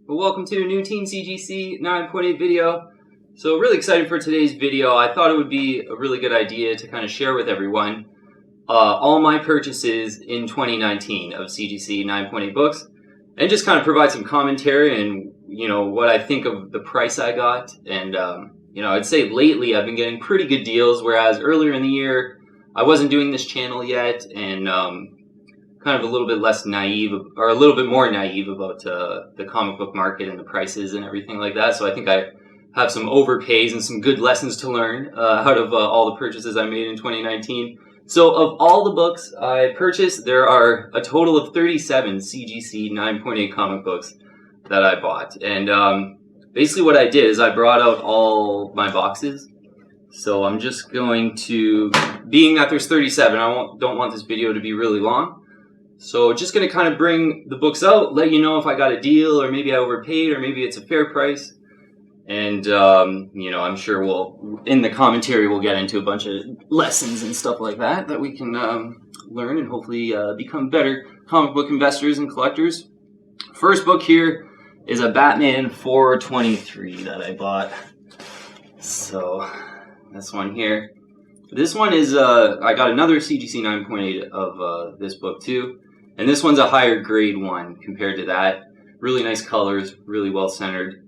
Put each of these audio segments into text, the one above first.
Well, welcome to a new Team CGC 9.8 video. So really excited for today's video. I thought it would be a really good idea to kind of share with everyone all my purchases in 2019 of CGC 9.8 books, and just kind of provide some commentary and what I think of the price I got. And I'd say lately I've been getting pretty good deals, whereas earlier in the year I wasn't doing this channel yet, and kind of a little bit less naive, or a little bit more naive about the comic book market and the prices and everything like that. So I think I have some overpays and some good lessons to learn out of all the purchases I made in 2019. So of all the books I purchased, there are a total of 37 CGC 9.8 comic books that I bought. And basically what I did is I brought out all my boxes. So I'm just going to, being that there's 37, don't want this video to be really long. So just going to kind of bring the books out, let you know if I got a deal, or maybe I overpaid, or maybe it's a fair price. And, I'm sure in the commentary, we'll get into a bunch of lessons and stuff like that we can learn and hopefully become better comic book investors and collectors. First book here is a Batman 423 that I bought. So this one here. This one is, I got another CGC 9.8 of this book too. And this one's a higher grade one compared to that. Really nice colors, really well centered.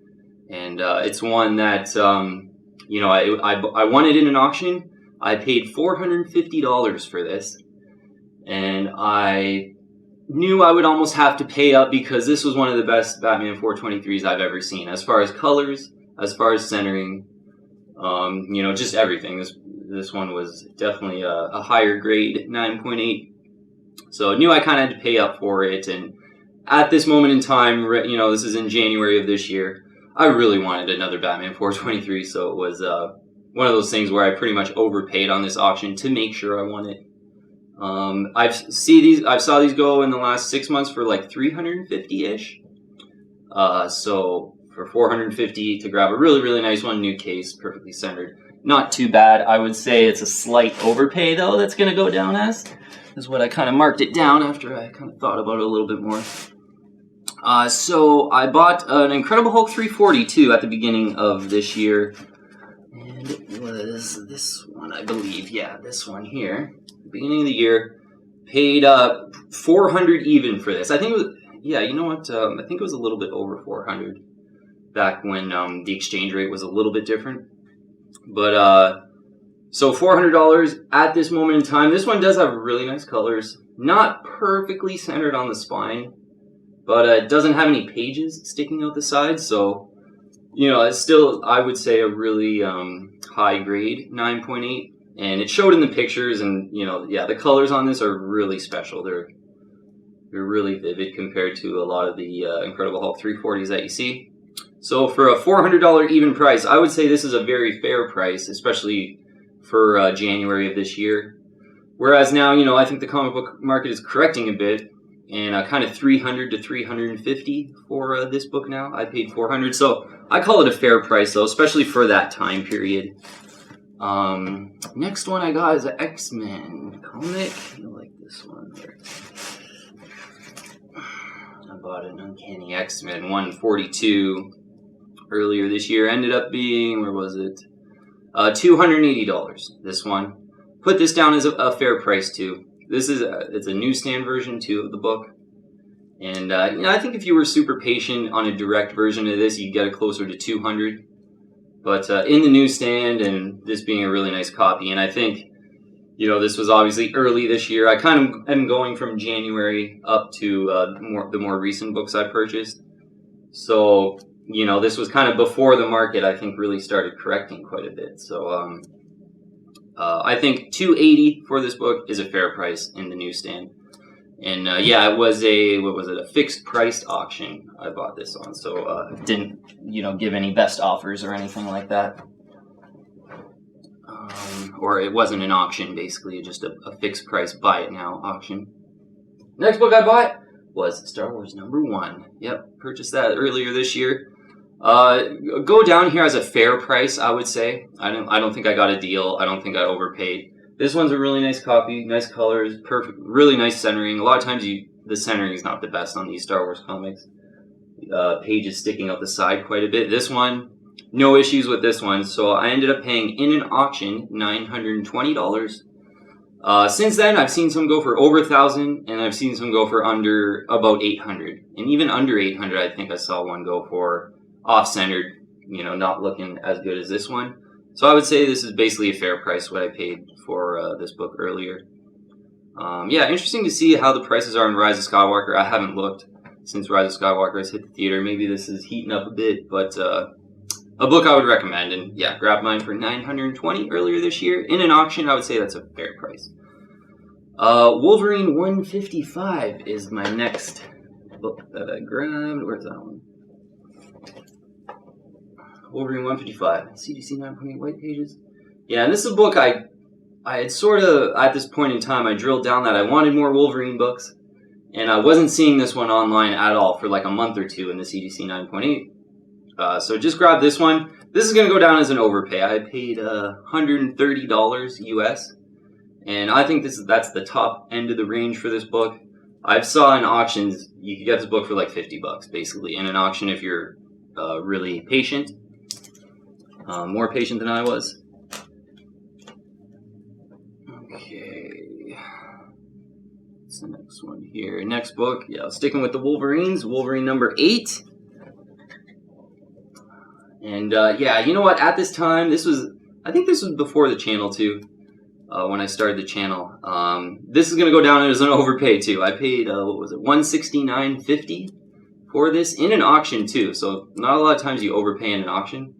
And it's one that, I won it in an auction. I paid $450 for this. And I knew I would almost have to pay up because this was one of the best Batman 423s I've ever seen. As far as colors, as far as centering, just everything. This one was definitely a higher grade 9.8. So I knew I kind of had to pay up for it. And at this moment in time, this is in January of this year, I really wanted another Batman 423. So it was one of those things where I pretty much overpaid on this auction to make sure I won it. I saw these go in the last 6 months for like 350-ish. So for 450 to grab a really, really nice one, new case, perfectly centered. Not too bad. I would say it's a slight overpay though that's going to go down as. Is what I kind of marked it down after I kind of thought about it a little bit more. So I bought an Incredible Hulk 342 at the beginning of this year. And it was this one, I believe. Yeah, this one here. Beginning of the year. Paid $400 even for this. I think it was, yeah, you know what? I think it was a little bit over $400 back when the exchange rate was a little bit different. But so $400 at this moment in time. This one does have really nice colors. Not perfectly centered on the spine, but it doesn't have any pages sticking out the sides. So, it's still, I would say, a really high grade 9.8. And it showed in the pictures, and, the colors on this are really special. They're really vivid compared to a lot of the Incredible Hulk 340s that you see. So for a $400 even price, I would say this is a very fair price, especially for January of this year. Whereas now, I think the comic book market is correcting a bit, and kind of $300 to $350 for this book now. I paid $400, so I call it a fair price though, especially for that time period. Next one I got is an X-Men comic. I like this one. I bought an Uncanny X-Men 142 earlier this year. Ended up being, where was it? $280. This one. Put this down as a fair price too. This is it's a newsstand version too of the book. And I think if you were super patient on a direct version of this, you'd get it closer to $200. But in the newsstand, and this being a really nice copy, and I think this was obviously early this year. I kind of am going from January up to the more recent books I purchased. So this was kind of before the market, I think, really started correcting quite a bit. So I think $280 for this book is a fair price in the newsstand. And it was a fixed priced auction I bought this on. So didn't give any best offers or anything like that. Or it wasn't an auction, basically, just a fixed price buy it now auction. Next book I bought was Star Wars #1. Yep, purchased that earlier this year. Go down here as a fair price, I would say. I don't think I got a deal. I don't think I overpaid. This one's a really nice copy, nice colors, perfect, really nice centering. A lot of times the centering is not the best on these Star Wars comics. pages sticking out the side quite a bit. This one, no issues with this one. So I ended up paying in an auction $920. Since then, I've seen some go for over 1,000, and I've seen some go for under about 800, and even under 800. I think I saw one go for off-centered, you know, not looking as good as this one. So I would say this is basically a fair price what I paid for this book earlier. Yeah, interesting to see how the prices are in Rise of Skywalker. I haven't looked since Rise of Skywalker has hit the theater. Maybe this is heating up a bit, but a book I would recommend. And yeah, grabbed mine for $920 earlier this year. In an auction, I would say that's a fair price. Wolverine 155 is my next book that I grabbed. Where's that one? Wolverine 155, CGC 9.8 white pages. Yeah, and this is a book I had sort of, at this point in time, I drilled down that I wanted more Wolverine books, and I wasn't seeing this one online at all for like a month or two in the CGC 9.8. So just grab this one. This is going to go down as an overpay. I paid $130 US, and I think that's the top end of the range for this book. I've saw in auctions, you could get this book for like $50 basically in an auction if you're really patient. More patient than I was. Okay. What's the next one here? Next book, yeah, sticking with the Wolverines, Wolverine number 8. And yeah, you know what? At this time, I think this was before the channel too, when I started the channel. This is going to go down as an overpay too. I paid, what was it, $169.50 for this in an auction too. So not a lot of times you overpay in an auction.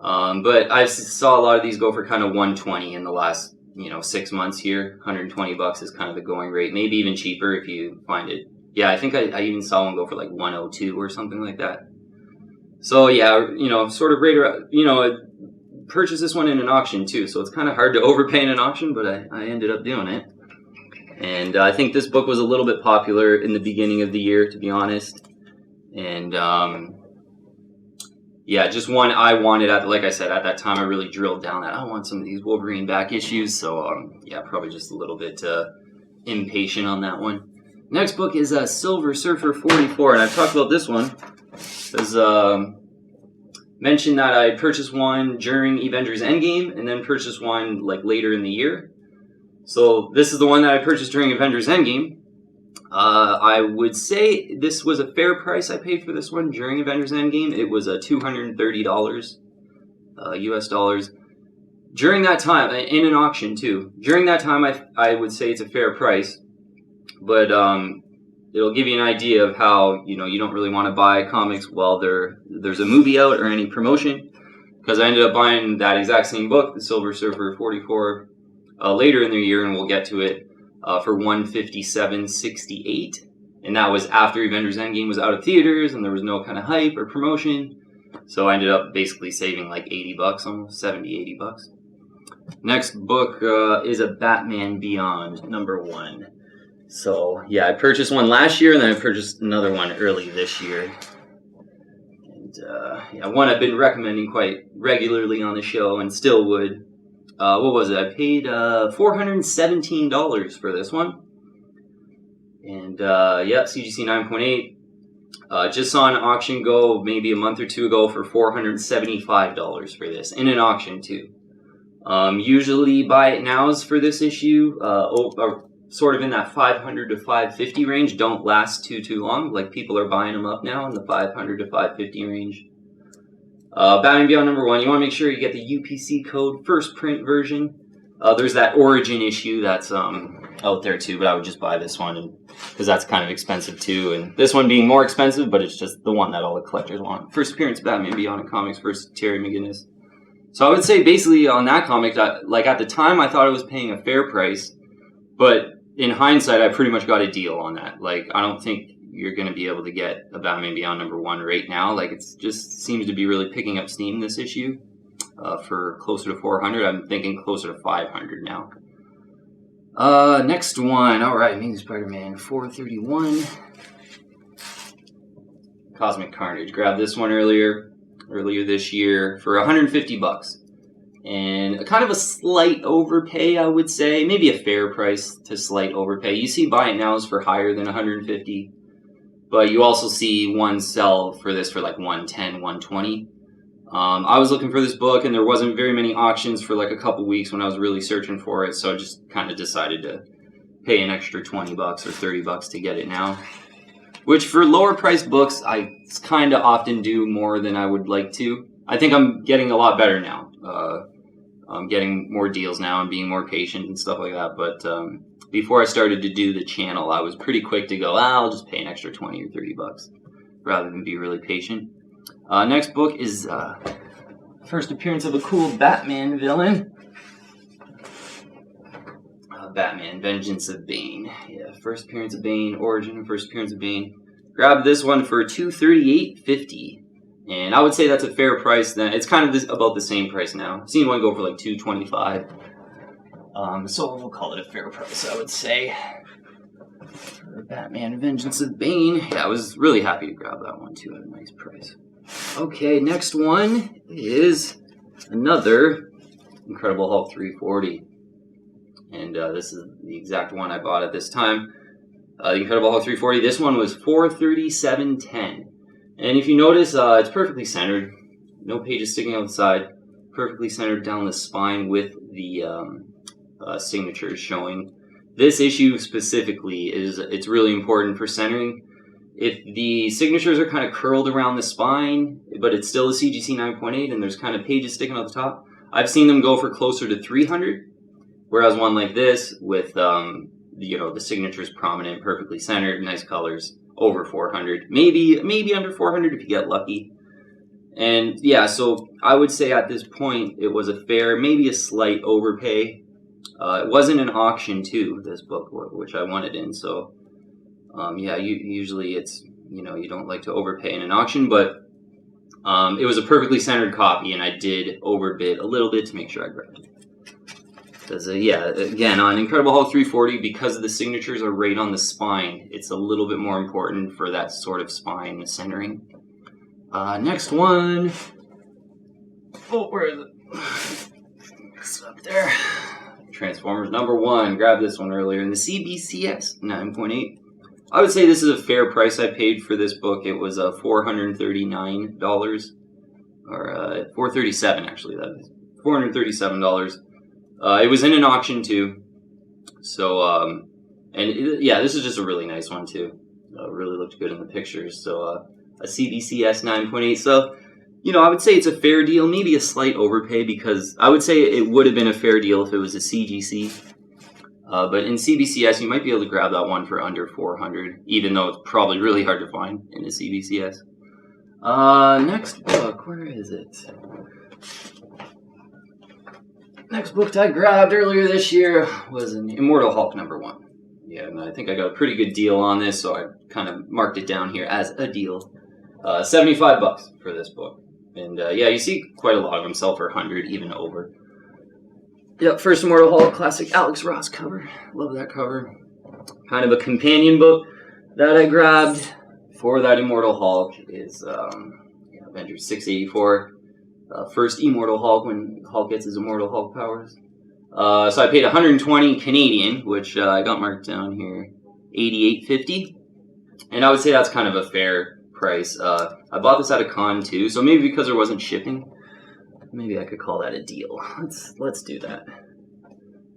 But I saw a lot of these go for kind of $120 in the last, 6 months here. $120 is kind of the going rate. Maybe even cheaper if you find it. Yeah, I think I even saw one go for like $102 or something like that. So yeah, sort of rate around, purchase this one in an auction too. So it's kind of hard to overpay in an auction, but I ended up doing it. And I think this book was a little bit popular in the beginning of the year, to be honest. And yeah, just one I wanted, like I said, at that time I really drilled down that I want some of these Wolverine back issues. So yeah, probably just a little bit impatient on that one. Next book is Silver Surfer 44, and I've talked about this one. There's mentioned that I purchased one during Avengers Endgame and then purchased one like later in the year. So this is the one that I purchased during Avengers Endgame. I would say this was a fair price I paid for this one during Avengers Endgame. It was $230 US dollars. During that time, in an auction too, during that time I would say it's a fair price. But it'll give you an idea of how, you don't really want to buy comics while there's a movie out or any promotion. Because I ended up buying that exact same book, the Silver Surfer 44, later in the year, and we'll get to it, for $157.68. And that was after Avengers Endgame was out of theaters and there was no kind of hype or promotion. So I ended up basically saving like $80, almost $70, $80. Next book is a Batman Beyond, number 1. So yeah, I purchased one last year and then I purchased another one early this year. And yeah, one I've been recommending quite regularly on the show and still would. What was it? I paid $417 for this one. And yeah, CGC 9.8. Just saw an auction go maybe a month or two ago for $475 for this, in an auction too. Usually buy it nows for this issue, sort of in that $500 to $550 range, don't last too long. Like people are buying them up now in the $500 to $550 range. Batman Beyond number 1, you want to make sure you get the UPC code first print version. There's that Origin issue that's out there too, but I would just buy this one because that's kind of expensive too. And this one being more expensive, but it's just the one that all the collectors want. First appearance Batman Beyond in comics versus Terry McGinnis. So I would say basically on that comic, like at the time I thought I was paying a fair price, but in hindsight I pretty much got a deal on that. Like I don't think you're going to be able to get a Batman Beyond number 1 right now. Like it just seems to be really picking up steam this issue for closer to 400. I'm thinking closer to 500 now. Next one. All right, Amazing Spider-Man 431. Cosmic Carnage. Grabbed this one earlier this year for $150. And kind of a slight overpay, I would say. Maybe a fair price to slight overpay. You see buy it nows for higher than $150. but you also see one sell for this for like 110, 120. I was looking for this book, and there wasn't very many auctions for like a couple weeks when I was really searching for it, so I just kind of decided to pay an extra 20 bucks or 30 bucks to get it now. Which for lower priced books, I kind of often do more than I would like to. I think I'm getting a lot better now. I'm getting more deals now and being more patient and stuff like that, but before I started to do the channel, I was pretty quick to go, I'll just pay an extra 20 or 30 bucks rather than be really patient. Next book is first appearance of a cool Batman villain. Batman, Vengeance of Bane. Yeah, first appearance of Bane, origin, first appearance of Bane. Grabbed this one for $238.50. And I would say that's a fair price then. It's kind of about the same price now. I've seen one go for like $225. So we'll call it a fair price, I would say. For Batman, Vengeance of Bane. Yeah, I was really happy to grab that one too at a nice price. Okay, next one is another Incredible Hulk 340. And this is the exact one I bought at this time. The Incredible Hulk 340. This one was $437.10. And if you notice, it's perfectly centered. No pages sticking out the side. Perfectly centered down the spine with the signatures showing. This issue specifically it's really important for centering. If the signatures are kind of curled around the spine, but it's still a CGC 9.8 and there's kind of pages sticking out the top, I've seen them go for closer to 300. Whereas one like this with the signatures prominent, perfectly centered, nice colors, over 400, maybe under 400 if you get lucky. And yeah, so I would say at this point it was a fair, maybe a slight overpay. It wasn't an auction too, this book, which I wanted in. So yeah, usually it's you don't like to overpay in an auction, but it was a perfectly centered copy, and I did overbid a little bit to make sure I grabbed it. Because, yeah, again, on Incredible Hulk 340, because the signatures are right on the spine, it's a little bit more important for that sort of spine centering. Next one. Oh, where is it? It's up there. Transformers #1. Grabbed this one earlier in the CBCS 9.8. I would say this is a fair price I paid for this book. It was $439. Or $437, actually. That is $437. It was in an auction too, so yeah, this is just a really nice one too. Really looked good in the pictures. So a CBCS 9.8. So I would say it's a fair deal, maybe a slight overpay, because I would say it would have been a fair deal if it was a CGC. But in CBCS, you might be able to grab that one for under 400, even though it's probably really hard to find in a CBCS. Next book, where is it? Next book I grabbed earlier this year was an Immortal Hulk #1. Yeah, and I think I got a pretty good deal on this, so I kind of marked it down here as a deal. 75 bucks for this book. And yeah, you see quite a lot of them sell for 100, even over. Yep, first Immortal Hulk, classic Alex Ross cover. Love that cover. Kind of a companion book that I grabbed for that Immortal Hulk is Avengers 684. First Immortal Hulk, when Hulk gets his Immortal Hulk powers. So I paid 120 Canadian, which I got marked down here, 88.50, and I would say that's kind of a fair price. I bought this at a con too, so maybe because there wasn't shipping, maybe I could call that a deal. Let's do that.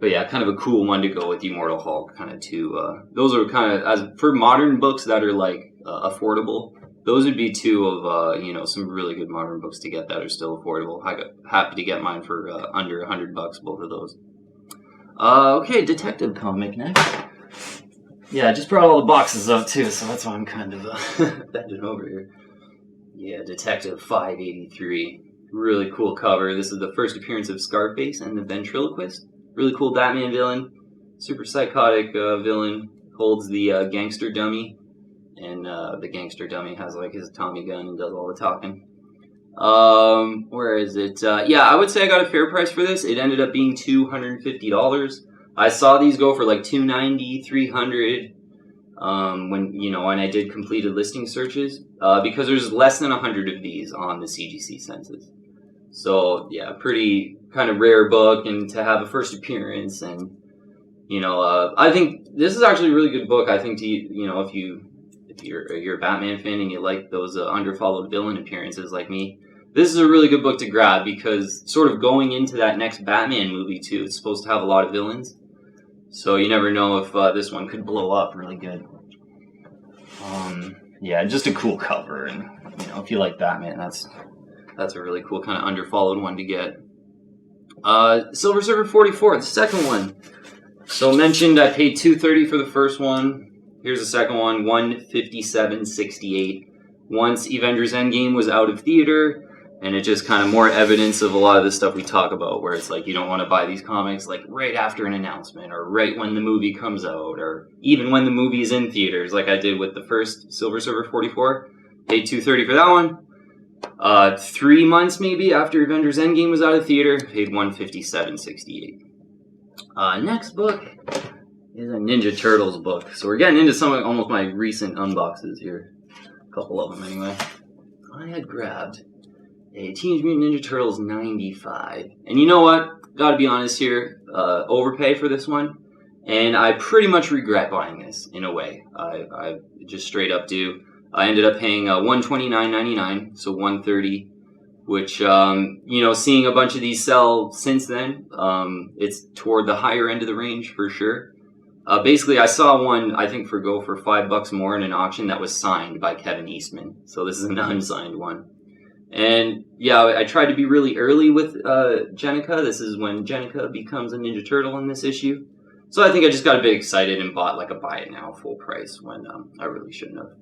But yeah, kind of a cool one to go with Immortal Hulk, kind of two. Those are kind of, as for modern books that are like affordable. Those would be two of some really good modern books to get that are still affordable. I got happy to get mine for under 100 bucks, both of those. Okay, Detective comic next. Yeah, I just brought all the boxes up too, so that's why I'm kind of bending over here. Yeah, Detective 583. Really cool cover. This is the first appearance of Scarface and the Ventriloquist. Really cool Batman villain. Super psychotic villain. Holds the gangster dummy. And the gangster dummy has like his Tommy gun and does all the talking. Where is it? Yeah, I would say I got a fair price for this. It ended up being $250. I saw these go for like $290, $300 when I did completed listing searches because there's less than 100 of these on the CGC census. So yeah, pretty kind of rare book, and to have a first appearance, and I think this is actually a really good book. I think if you're a Batman fan and you like those underfollowed villain appearances like me, this is a really good book to grab, because sort of going into that next Batman movie too, it's supposed to have a lot of villains, so you never know if this one could blow up really good. Yeah, just a cool cover, and if you like Batman, that's a really cool kind of underfollowed one to get. Silver Surfer 44, the second one. So mentioned, I paid $230 for the first one. Here's the second one, $157.68. Once Avengers Endgame was out of theater, and it just kind of more evidence of a lot of the stuff we talk about, where it's like you don't want to buy these comics like right after an announcement, or right when the movie comes out, or even when the movie is in theaters, like I did with the first Silver Surfer 44. Paid $230 for that one. 3 months maybe after Avengers Endgame was out of theater, paid $157.68. Next book is a Ninja Turtles book. So we're getting into some of almost my recent unboxes here. A couple of them anyway. I had grabbed a Teenage Mutant Ninja Turtles 95. And you know what? Gotta be honest here. Overpay for this one. And I pretty much regret buying this in a way. I just straight up do. I ended up paying $129.99, so $130, which, seeing a bunch of these sell since then, it's toward the higher end of the range for sure. Basically, I saw one, I think, for $5 more in an auction that was signed by Kevin Eastman. So this is an unsigned one. And yeah, I tried to be really early with Jennika. This is when Jennika becomes a Ninja Turtle in this issue. So I think I just got a bit excited and bought like a buy it now full price when I really shouldn't have.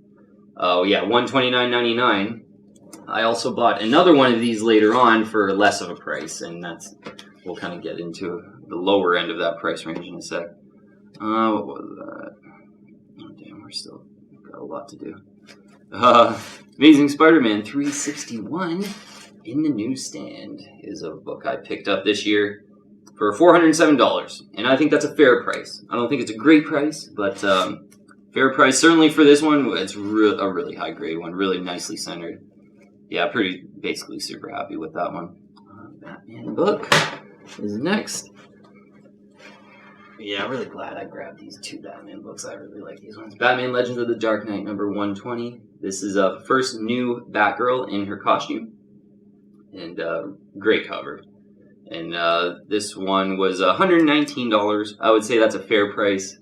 Oh yeah, $129.99. I also bought another one of these later on for less of a price, and we'll kind of get into the lower end of that price range in a sec. What was that? Oh damn, we're still got a lot to do. Amazing Spider-Man 361 in the newsstand is a book I picked up this year for $407, and I think that's a fair price. I don't think it's a great price, but fair price. Certainly for this one, it's a really high grade one, really nicely centered. Yeah, basically super happy with that one. Batman book is next. Yeah, I'm really glad I grabbed these two Batman books. I really like these ones. Batman Legends of the Dark Knight, number 120. This is a first new Batgirl in her costume. And great cover. And this one was $119. I would say that's a fair price.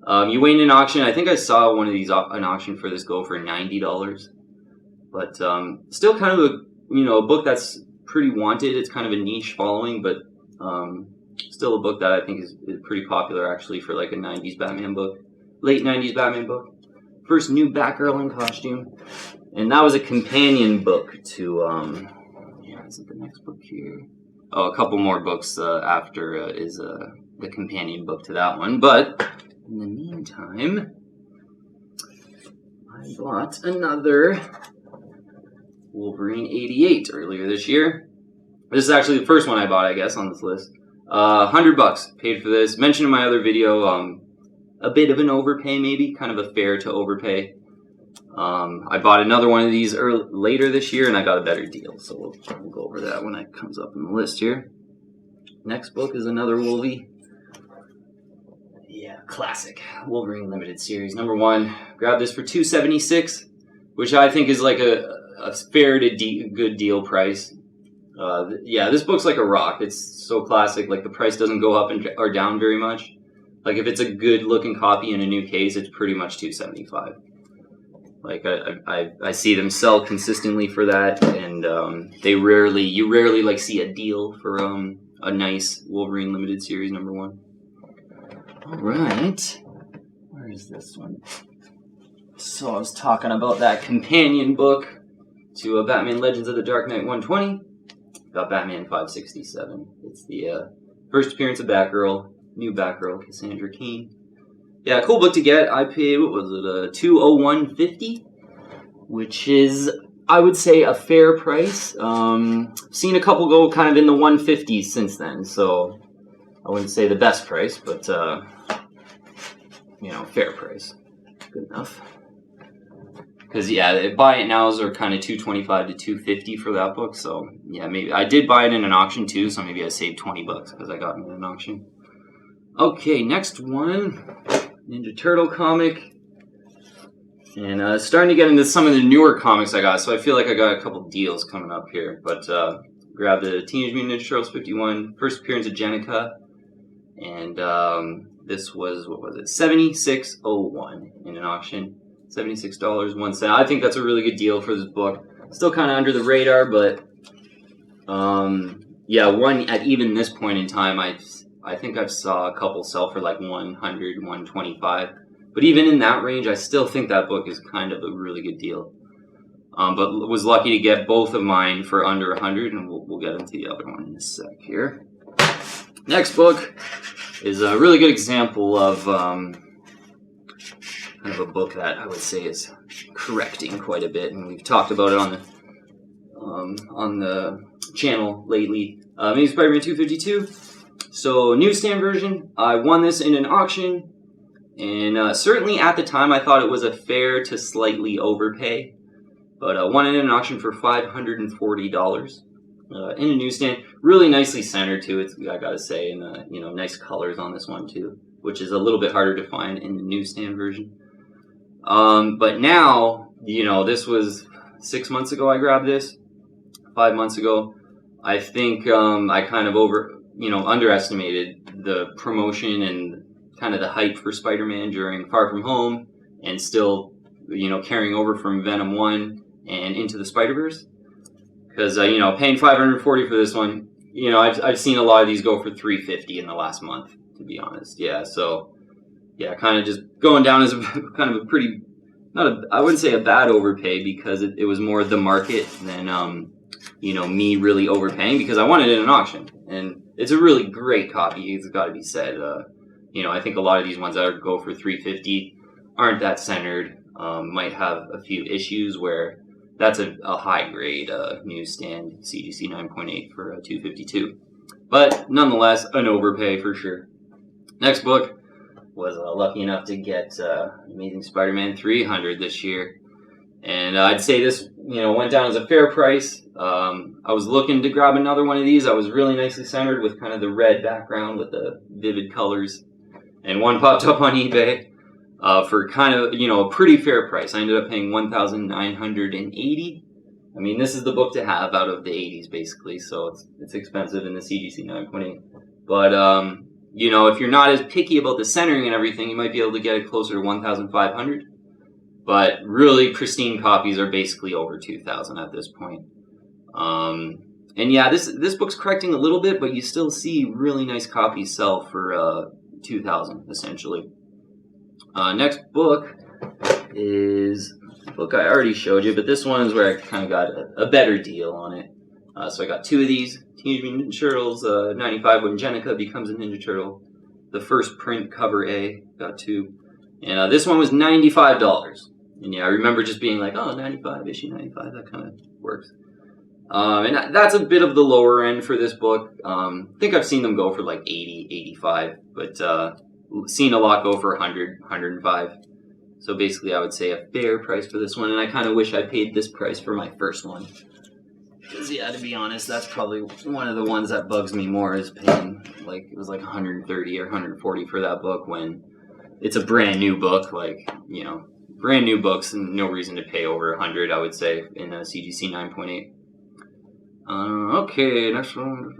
You wait in an auction. I think I saw one of these an auction for this go for $90. But still kind of a book that's pretty wanted. It's kind of a niche following, but still a book that I think is pretty popular actually for like a 90s Batman book. Late 90s Batman book. First new Batgirl in costume. And that was a companion book to, isn't the next book here? Oh, a couple more books after is the companion book to that one. But in the meantime, I bought another Wolverine 88 earlier this year. This is actually the first one I bought, I guess, on this list. $100 paid for this. Mentioned in my other video, a bit of an overpay maybe, kind of a fair to overpay. I bought another one of these later this year, and I got a better deal. So we'll go over that when it comes up in the list here. Next book is another Wolvie. Yeah, classic Wolverine Limited Series, number 1. Grabbed this for $276, which I think is like a fair to good deal price. Yeah, this book's like a rock. It's so classic. Like the price doesn't go up or down very much. Like if it's a good looking copy in a new case, it's pretty much $275. Like I see them sell consistently for that, and you rarely like see a deal for a nice Wolverine Limited Series number 1. All right, where is this one? So I was talking about that companion book to Batman Legends of the Dark Knight 120. Got Batman 567. It's the first appearance of Batgirl, new Batgirl, Cassandra Cain. Yeah, cool book to get. I paid, what was it, $201.50, which is, I would say, a fair price. Seen a couple go kind of in the 150s since then, so I wouldn't say the best price, but, fair price. Good enough. Because, yeah, buy it nows are kind of $225 to $250 for that book, so, yeah, maybe. I did buy it in an auction, too, so maybe I saved $20 because I got it in an auction. Okay, next one. Ninja Turtle comic. And starting to get into some of the newer comics I got, so I feel like I got a couple deals coming up here. But grabbed the Teenage Mutant Ninja Turtles 51, first appearance of Jenica, and this was, what was it, $76.01 in an auction, $76.01. I think that's a really good deal for this book. Still kind of under the radar, but yeah, one at even this point in time, I think I've saw a couple sell for like 100, 125. But even in that range, I still think that book is kind of a really good deal. But was lucky to get both of mine for under 100, and we'll get into the other one in a sec here. Next book is a really good example of kind of a book that I would say is correcting quite a bit, and we've talked about it on the channel lately. Maybe Spider-Man 252. So newsstand version. I won this in an auction. And certainly at the time, I thought it was a fair to slightly overpay, but won it in an auction for $540 in a newsstand. Really nicely centered too. It's, I gotta say, and nice colors on this one too, which is a little bit harder to find in the newsstand version. But now, this was 6 months ago. I grabbed this. 5 months ago, I think I kind of underestimated the promotion and kind of the hype for Spider-Man during Far From Home, and still, carrying over from Venom 1 and into the Spider-Verse. Because, paying $540 for this one, I've seen a lot of these go for $350 in the last month, to be honest. Yeah, so, yeah, kind of just going down as a kind of a pretty, I wouldn't say a bad overpay, because it was more the market than, me really overpaying, because I wanted it in an auction. And it's a really great copy, it's got to be said. I think a lot of these ones that go for $350 aren't that centered, might have a few issues where that's a high grade newsstand CGC 9.8 for $252. But nonetheless, an overpay for sure. Next book was lucky enough to get Amazing Spider-Man 300 this year. And I'd say this, went down as a fair price. I was looking to grab another one of these. I was really nicely centered with kind of the red background with the vivid colors. And one popped up on eBay for kind of, a pretty fair price. I ended up paying $1,980. I mean, this is the book to have out of the 80s, basically, so it's expensive in the CGC 9.8. But, if you're not as picky about the centering and everything, you might be able to get it closer to $1,500. But really pristine copies are basically over $2,000 at this point. And yeah, this book's correcting a little bit, but you still see really nice copies sell for $2,000 essentially. Next book is a book I already showed you, but this one is where I kind of got a better deal on it. So I got two of these. Teenage Mutant Ninja Turtles 95 when Jenica becomes a Ninja Turtle. The first print cover A, got two. And this one was $95. And yeah, I remember just being like, oh, 95, issue 95, that kind of works. And that's a bit of the lower end for this book. I think I've seen them go for like 80, 85, but seen a lot go for 100, 105. So basically I would say a fair price for this one, and I kind of wish I paid this price for my first one. Because yeah, to be honest, that's probably one of the ones that bugs me more, is paying, like, it was like 130 or 140 for that book when it's a brand new book, like, brand new books, and no reason to pay over 100, I would say, in a CGC 9.8. Okay, next one.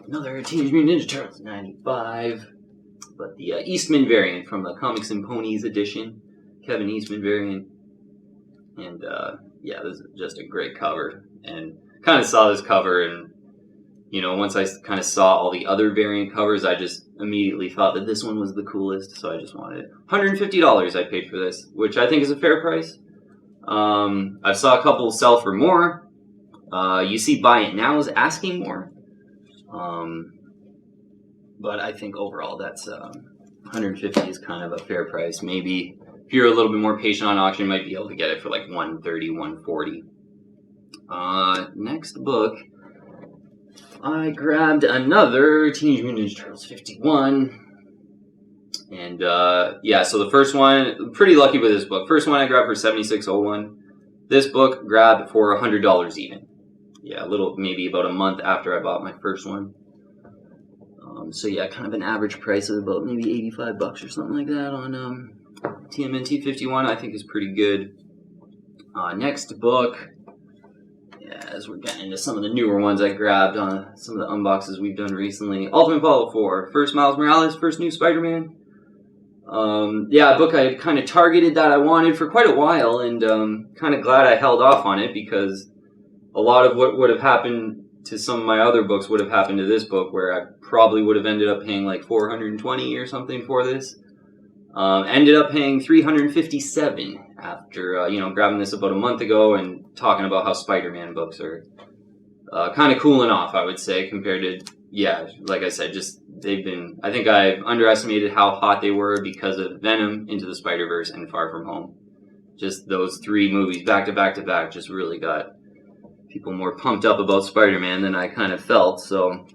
Another Teenage Mutant Ninja Turtles 95. But the Eastman variant from the Comics and Ponies edition. Kevin Eastman variant. And yeah, this is just a great cover. And kind of saw this cover, and once I kind of saw all the other variant covers, I just immediately thought that this one was the coolest, so I just wanted it. $150 I paid for this, which I think is a fair price. I saw a couple sell for more. You see Buy It Now is asking more. But I think overall that's $150 is kind of a fair price. Maybe if you're a little bit more patient on auction, you might be able to get it for like $130, $140. Next book, I grabbed another Teenage Mutant Ninja Turtles 51. And yeah, so the first one, pretty lucky with this book. First one I grabbed for $76.01. This book grabbed for $100 even. Yeah, maybe about a month after I bought my first one. So yeah, kind of an average price of about maybe $85 or something like that on TMNT 51 I think is pretty good. Next book, as we're getting into some of the newer ones I grabbed on some of the unboxes we've done recently. Ultimate Fallout 4, first Miles Morales, first new Spider-Man. A book I kind of targeted that I wanted for quite a while, and kind of glad I held off on it, because a lot of what would have happened to some of my other books would have happened to this book, where I probably would have ended up paying like $420 or something for this. Ended up paying $357 after, grabbing this about a month ago and talking about how Spider-Man books are kind of cooling off, I would say, compared to, like I said, I think I underestimated how hot they were because of Venom, Into the Spider-Verse, and Far From Home. Just those three movies back to back to back just really got people more pumped up about Spider-Man than I kind of felt, so.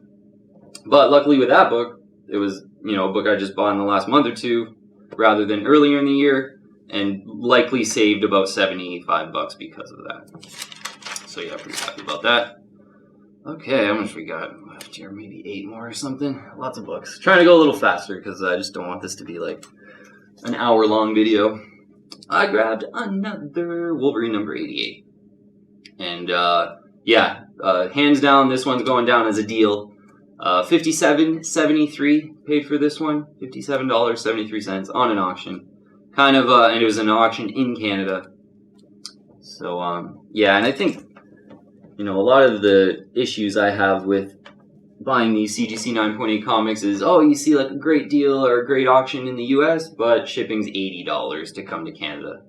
But luckily with that book, it was, a book I just bought in the last month or two, rather than earlier in the year, and likely saved about $75 because of that. So yeah, pretty happy about that. Okay, how much we got left here? Maybe 8 more or something. Lots of books. Trying to go a little faster because I just don't want this to be like an hour-long video. I grabbed another Wolverine number 88. And hands down, this one's going down as a deal. $57.73 paid for this one. $57.73 on an auction. And it was an auction in Canada. So, and I think, a lot of the issues I have with buying these CGC 9.8 comics is, you see like a great deal or a great auction in the US, but shipping's $80 to come to Canada.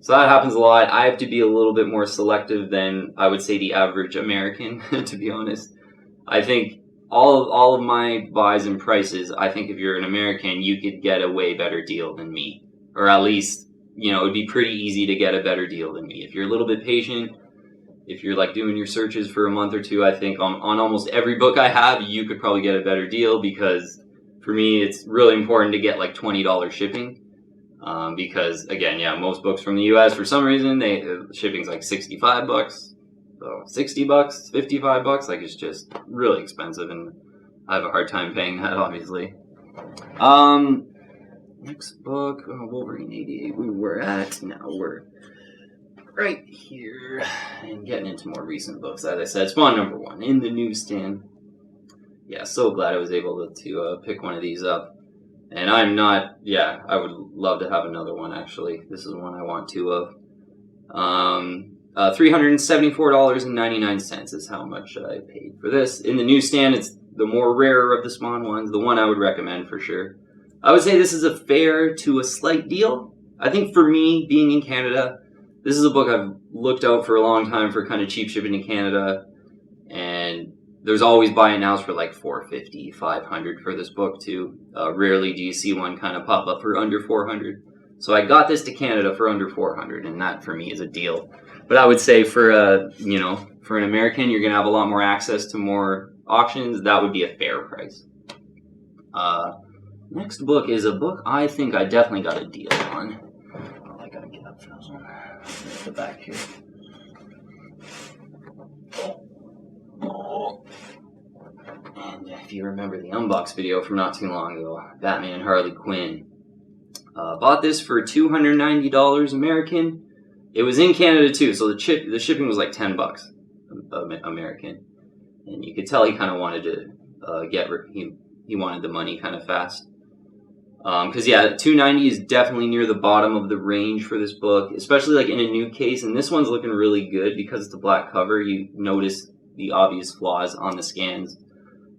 So that happens a lot. I have to be a little bit more selective than I would say the average American, to be honest. I think all of my buys and prices, I think if you're an American, you could get a way better deal than me. Or at least, it would be pretty easy to get a better deal than me. If you're a little bit patient, if you're like doing your searches for a month or two, I think on almost every book I have, you could probably get a better deal, because for me, it's really important to get like $20 shipping. Because again, most books from the US, for some reason, shipping's like $65. So $60, $55, like it's just really expensive, and I have a hard time paying that, obviously. Next book, Wolverine 88, we were at. Now we're right here and getting into more recent books. As I said, Spawn number 1 in the newsstand. Yeah, so glad I was able to pick one of these up. And I'm not, I would love to have another one, actually. This is one I want two of. $374.99 is how much I paid for this. In the newsstand, it's the more rarer of the Spawn ones, the one I would recommend for sure. I would say this is a fair to a slight deal. I think for me, being in Canada, this is a book I've looked out for a long time for kind of cheap shipping to Canada. And there's always buy it nows for like $450, $500 for this book too. Rarely do you see one kind of pop up for under $400. So I got this to Canada for under $400, and that for me is a deal. But I would say for for an American, you're gonna have a lot more access to more auctions. That would be a fair price. Next book is a book I think I definitely got a deal on. Oh, I gotta get up for this one. At the back here. And if you remember the unbox video from not too long ago, Batman Harley Quinn. Bought this for $290 American. It was in Canada too, so the shipping was like $10 American. And you could tell he kind of wanted to he wanted the money kind of fast. Because $290 is definitely near the bottom of the range for this book, especially like in a new case. And this one's looking really good because it's a black cover. You notice the obvious flaws on the scans.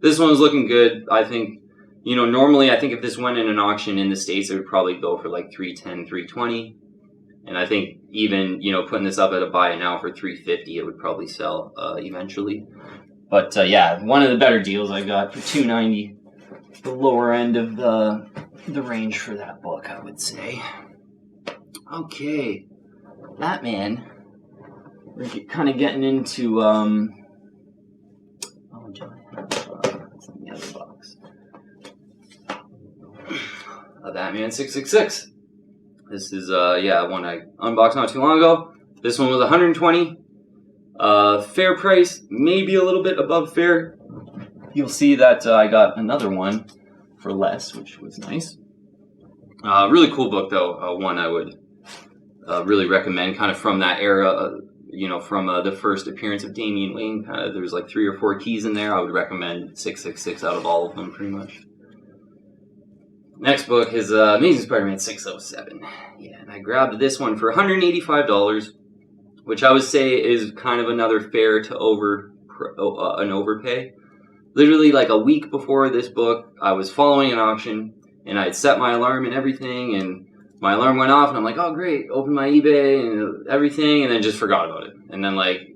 This one's looking good. I think, normally I think if this went in an auction in the States, it would probably go for like $310, $320. And I think even, putting this up at a buy it now for $350, it would probably sell eventually. But one of the better deals I got for $290, the lower end of the range for that book, I would say. Okay, Batman. We're kind of getting into what's in the other box? Batman 666. This is one I unboxed not too long ago. This one was $120. Fair price, maybe a little bit above fair. You'll see that I got another one for less, which was nice. Really cool book though. One I would really recommend, kind of from that era. From the first appearance of Damian Wayne. There's like 3 or 4 keys in there. I would recommend 666 out of all of them, pretty much. Next book is Amazing Spider-Man 607. Yeah, and I grabbed this one for $185, which I would say is kind of another fair to an overpay. Literally like a week before this book, I was following an auction, and I had set my alarm and everything, and my alarm went off, and I'm like, oh great, open my eBay and everything, and then just forgot about it. And then like,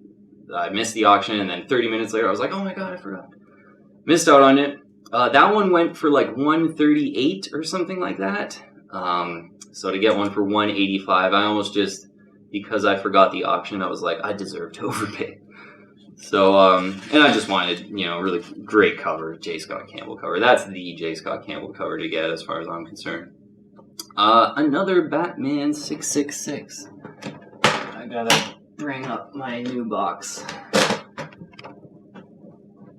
I missed the auction, and then 30 minutes later, I was like, oh my god, I forgot. Missed out on it. That one went for like $138 or something like that. So to get one for $185, I almost just, because I forgot the auction, I was like, I deserve to overpay. So, and I just wanted, really great cover, J. Scott Campbell cover. That's the J. Scott Campbell cover to get as far as I'm concerned. Another Batman 666. I gotta bring up my new box.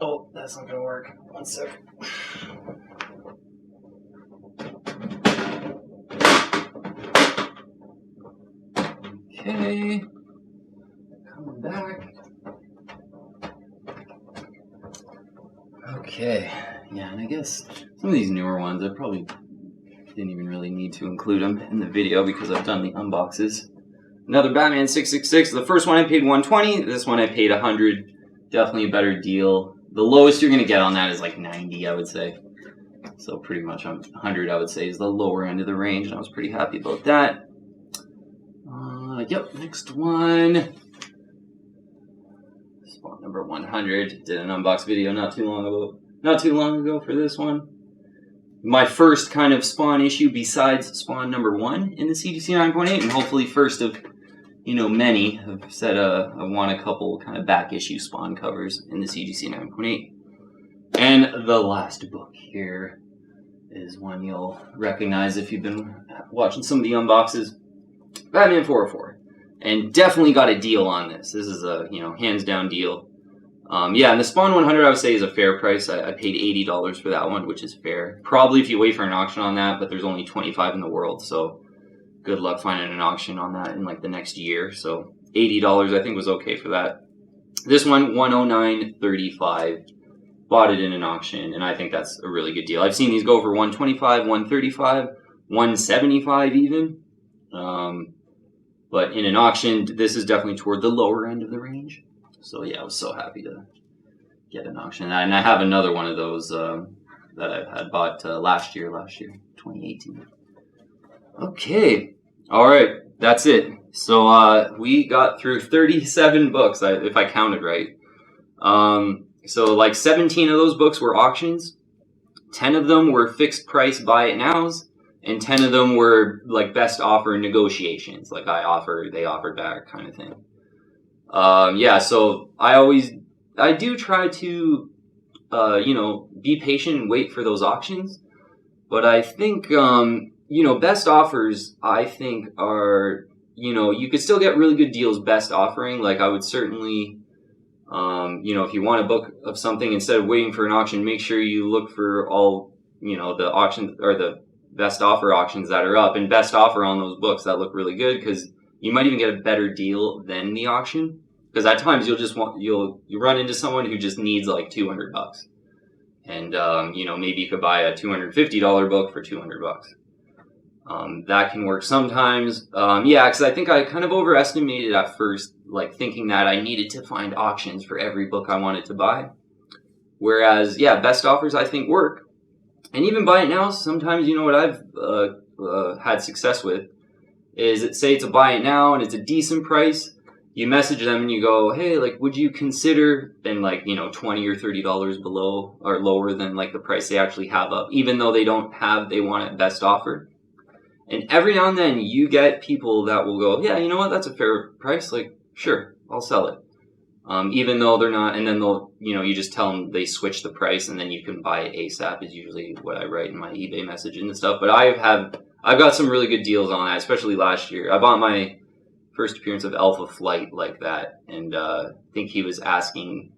Oh, that's not gonna work. One sec. Okay. Coming back. Okay. Yeah, and I guess some of these newer ones, I probably didn't even really need to include them in the video because I've done the unboxes. Another Batman 666. The first one I paid $120. This one I paid $100. Definitely a better deal. The lowest you're going to get on that is like $90, I would say. So pretty much $100, I would say, is the lower end of the range, and I was pretty happy about that. Yep, next one. Spawn number 100. Did an unbox video not too long ago for this one. My first kind of Spawn issue besides Spawn number 1 in the CGC 9.8, and hopefully first of many. I've said I want a couple kind of back issue Spawn covers in the CGC 9.8. And the last book here is one you'll recognize if you've been watching some of the unboxes. Batman 404. And definitely got a deal on this. This is a, hands down deal. Yeah, and the Spawn 100 I would say is a fair price. I paid $80 for that one, which is fair. Probably if you wait for an auction on that, but there's only 25 in the world, so good luck finding an auction on that in like the next year. So $80 I think was okay for that. This one, $109.35. Bought it in an auction, and I think that's a really good deal. I've seen these go for $125, $135, $175 even. But in an auction, this is definitely toward the lower end of the range. So yeah, I was so happy to get an auction. And I have another one of those that I had bought last year, 2018. Okay, all right, that's it. So we got through 37 books, if I counted right. So like 17 of those books were auctions. 10 of them were fixed price buy it nows. And 10 of them were like best offer negotiations, like they offered back kind of thing. Yeah, so I do try to, be patient and wait for those auctions. But I think, best offers, I think are, you could still get really good deals best offering. Like I would certainly, if you want a book of something, instead of waiting for an auction, make sure you look for all, the auctions or the best offer auctions that are up, and best offer on those books that look really good, because you might even get a better deal than the auction. Because at times you'll run into someone who just needs like $200, and maybe you could buy a $250 book for $200. That can work sometimes. Yeah, because I think I kind of overestimated at first, like thinking that I needed to find auctions for every book I wanted to buy. Whereas, yeah, best offers I think work. And even buy it now, sometimes, what I've had success with is say it's a buy it now and it's a decent price. You message them and you go, hey, like, would you consider, and like, $20 or $30 below or lower than like the price they actually have up, even though they want it best offer. And every now and then you get people that will go, yeah, you know what, that's a fair price. Like, sure, I'll sell it. Even though they're not, and then they'll, you just tell them they switch the price and then you can buy it ASAP is usually what I write in my eBay messaging and stuff. But I've got some really good deals on that, especially last year. I bought my first appearance of Alpha Flight like that, and I think he was asking,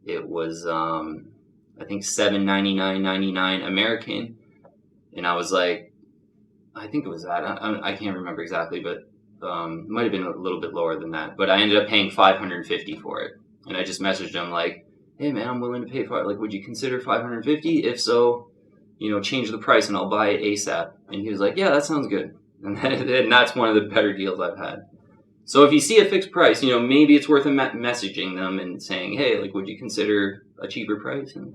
it was, I think $7.99.99 American, and I was like, I think it was that. I can't remember exactly, but it might have been a little bit lower than that. But I ended up paying $550 for it, and I just messaged him like, "Hey man, I'm willing to pay for it. Like, would you consider $550? If so, change the price and I'll buy it ASAP." And he was like, "Yeah, that sounds good." And that's one of the better deals I've had. So if you see a fixed price, maybe it's worth messaging them and saying, "Hey, like, would you consider a cheaper price?" And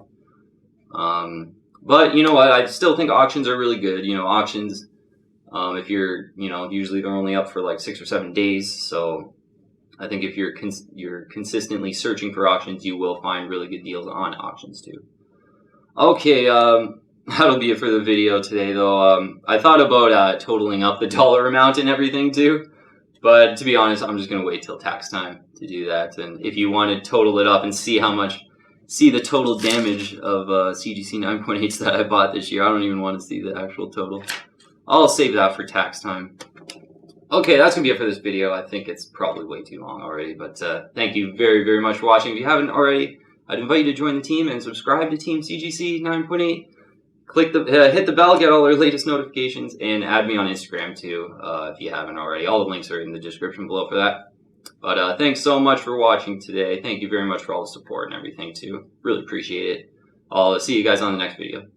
but you know what? I still think auctions are really good. Auctions. If you're, usually they're only up for like 6 or 7 days. So I think if you're consistently searching for auctions, you will find really good deals on auctions too. Okay, that'll be it for the video today, though. I thought about totaling up the dollar amount and everything too, but to be honest, I'm just gonna wait till tax time to do that. And if you want to total it up and see the total damage of CGC 9.8s that I bought this year, I don't even want to see the actual total. I'll save that for tax time. Okay, that's going to be it for this video. I think it's probably way too long already, but thank you very, very much for watching. If you haven't already, I'd invite you to join the team and subscribe to Team CGC 9.8. Hit the bell, get all our latest notifications, and add me on Instagram too if you haven't already. All the links are in the description below for that. But thanks so much for watching today. Thank you very much for all the support and everything too. Really appreciate it. I'll see you guys on the next video.